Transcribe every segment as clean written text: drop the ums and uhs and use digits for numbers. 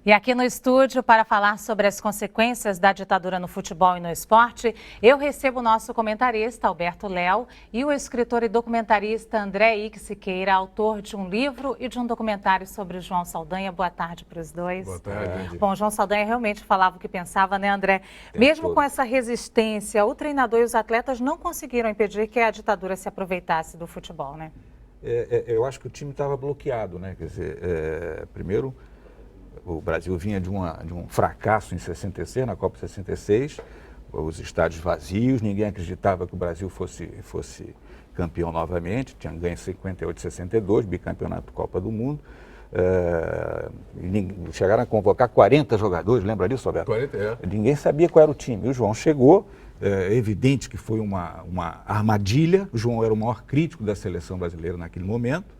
E aqui no estúdio, para falar sobre as consequências da ditadura no futebol e no esporte, eu recebo o nosso comentarista, Alberto Léo, e o escritor e documentarista André Ike Siqueira, autor de um livro e de um documentário sobre o João Saldanha. Boa tarde para os dois. Boa tarde. Bom, João Saldanha realmente falava o que pensava, né, André? Mesmo com essa resistência, o treinador e os atletas não conseguiram impedir que a ditadura se aproveitasse do futebol, né? Eu acho que o time estava bloqueado, né? Quer dizer, primeiro, o Brasil vinha de um fracasso em 66, na Copa 66, os estádios vazios, ninguém acreditava que o Brasil fosse campeão novamente, tinha ganho 58, 62, bicampeonato da Copa do Mundo. Chegaram a convocar 40 jogadores, lembra disso, Roberto? 40, é. Ninguém sabia qual era o time. O João chegou, é evidente que foi uma armadilha. O João era o maior crítico da seleção brasileira naquele momento,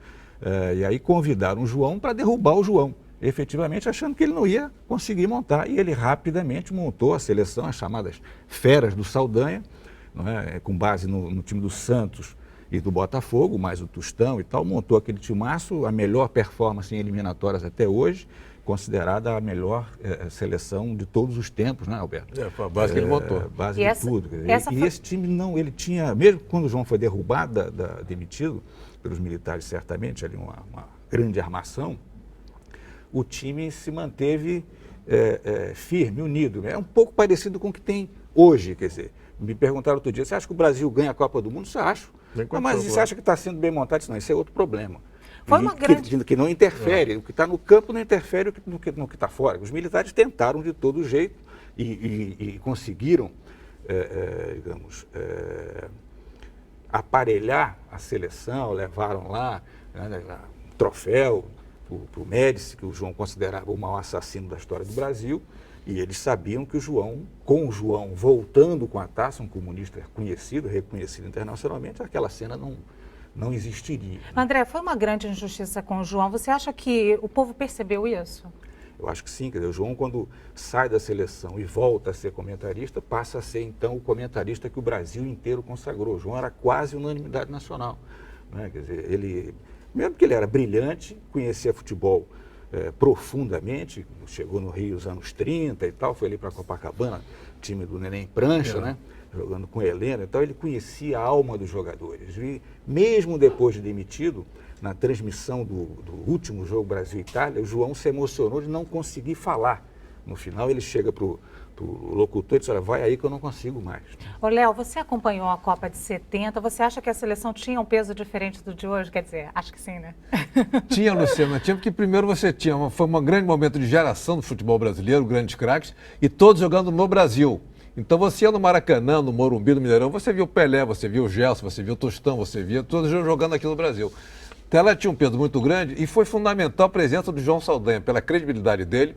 e aí convidaram o João para derrubar o João, efetivamente achando que ele não ia conseguir montar. E ele rapidamente montou a seleção, as chamadas feras do Saldanha, não é? Com base no time do Santos e do Botafogo, mais o Tostão e tal, montou aquele timaço, a melhor performance em eliminatórias até hoje, considerada a melhor seleção de todos os tempos, né, Alberto? Foi a base que ele montou. Base de tudo. Esse time não, ele tinha, mesmo quando o João foi derrubado, demitido pelos militares, certamente, ali uma grande armação, o time se manteve firme, unido. É um pouco parecido com o que tem hoje, quer dizer, me perguntaram outro dia, você acha que o Brasil ganha a Copa do Mundo? Isso eu acho. Não, mas você acha que está sendo bem montado? Isso não, isso é outro problema. Foi uma grande... que não interfere, o que está no campo não interfere no que está fora. Os militares tentaram de todo jeito e conseguiram, aparelhar a seleção, levaram lá troféu para o Médici, que o João considerava o maior assassino da história do Brasil, e eles sabiam que com o João voltando com a taça, um comunista conhecido, reconhecido internacionalmente, aquela cena não existiria. André, foi uma grande injustiça com o João. Você acha que o povo percebeu isso? Eu acho que sim. Quer dizer, o João, quando sai da seleção e volta a ser comentarista, passa a ser, então, o comentarista que o Brasil inteiro consagrou. O João era quase unanimidade nacional, né? Quer dizer, ele, mesmo que ele era brilhante, conhecia futebol profundamente, chegou no Rio nos anos 30 e tal, foi ali para Copacabana, time do Neném Prancha, né? Jogando com Helena, então ele conhecia a alma dos jogadores. E mesmo depois de demitido, na transmissão do último jogo Brasil-Itália, o João se emocionou de não conseguir falar. No final ele chega para o locutor e diz, olha, vai aí que eu não consigo mais. Ô, Léo, você acompanhou a Copa de 70, você acha que a seleção tinha um peso diferente do de hoje? Quer dizer, acho que sim, né? Tinha, Luciana, tinha, porque primeiro foi um grande momento de geração do futebol brasileiro, grandes craques, e todos jogando no Brasil. Então você ia no Maracanã, no Morumbi, no Mineirão, você viu o Pelé, você viu o Gelson, você viu o Tostão, você via todos jogando aqui no Brasil. Então ela tinha um peso muito grande e foi fundamental a presença do João Saldanha, pela credibilidade dele.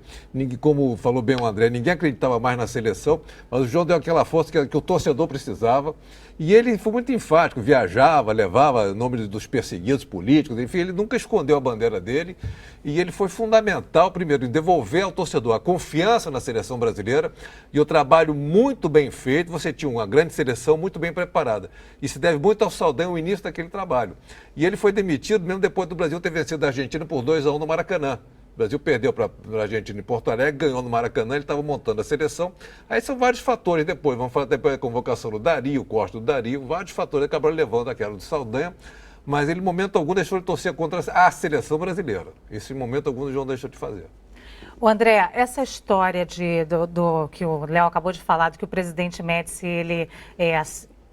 Como falou bem o André, ninguém acreditava mais na seleção, mas o João deu aquela força que o torcedor precisava. E ele foi muito enfático, viajava, levava nome dos perseguidos políticos, enfim, ele nunca escondeu a bandeira dele. E ele foi fundamental, primeiro, em devolver ao torcedor a confiança na seleção brasileira e o trabalho muito bem feito. Você tinha uma grande seleção muito bem preparada. E se deve muito ao Saldanha o início daquele trabalho. E ele foi demitido mesmo depois do Brasil ter vencido a Argentina por 2-1 no Maracanã. O Brasil perdeu para a Argentina em Porto Alegre, ganhou no Maracanã, ele estava montando a seleção. Aí são vários fatores depois, vamos falar depois da convocação do Dario, o corte do Dario, vários fatores acabaram levando aquela do Saldanha, mas ele, em momento algum, deixou de torcer contra a seleção brasileira. Isso, em momento algum, o João deixou de fazer. O André, essa história que o Léo acabou de falar, de que o presidente Médici, ele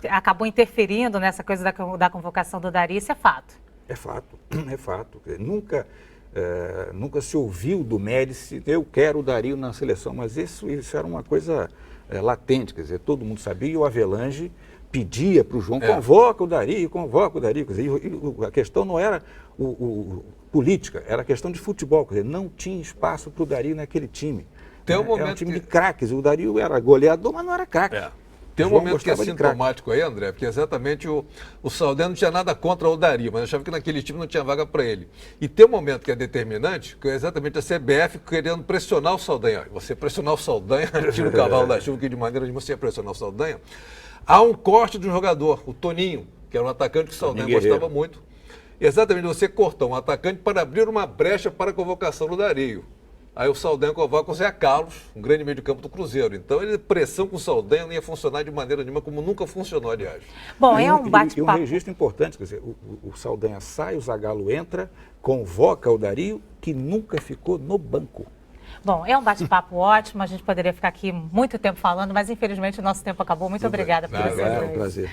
acabou interferindo nessa coisa da convocação do Dario, isso é fato? É fato, é fato. Nunca se ouviu do Médici, eu quero o Dario na seleção, mas isso era uma coisa latente, quer dizer, todo mundo sabia, e o Avelange pedia para o João, convoca o Dario, quer dizer, a questão não era política, era questão de futebol, quer dizer, não tinha espaço para o Dario naquele time. Tem um momento era um time de craques, o Dario era goleador, mas não era craque. Tem um momento que é sintomático aí, André, porque exatamente o Saldanha não tinha nada contra o Dario, mas achava que naquele time não tinha vaga para ele. E tem um momento que é determinante, que é exatamente a CBF querendo pressionar o Saldanha. Você pressionar o Saldanha, tira o cavalo da chuva, que de maneira de você pressionar o Saldanha. Há um corte de um jogador, o Toninho, que era um atacante que o Saldanha gostava muito. Exatamente, você cortou um atacante para abrir uma brecha para a convocação do Dario. Aí o Saldanha convoca o Zé Carlos, um grande meio de campo do Cruzeiro. Então, pressão com o Saldanha não ia funcionar de maneira nenhuma, como nunca funcionou, aliás. Bom, é um E bate-papo. um registro importante, quer dizer, o Saldanha sai, o Zagallo entra, convoca o Dario, que nunca ficou no banco. Bom, é um bate-papo ótimo, a gente poderia ficar aqui muito tempo falando, mas infelizmente o nosso tempo acabou. Muito obrigada por Nada, isso. É um prazer.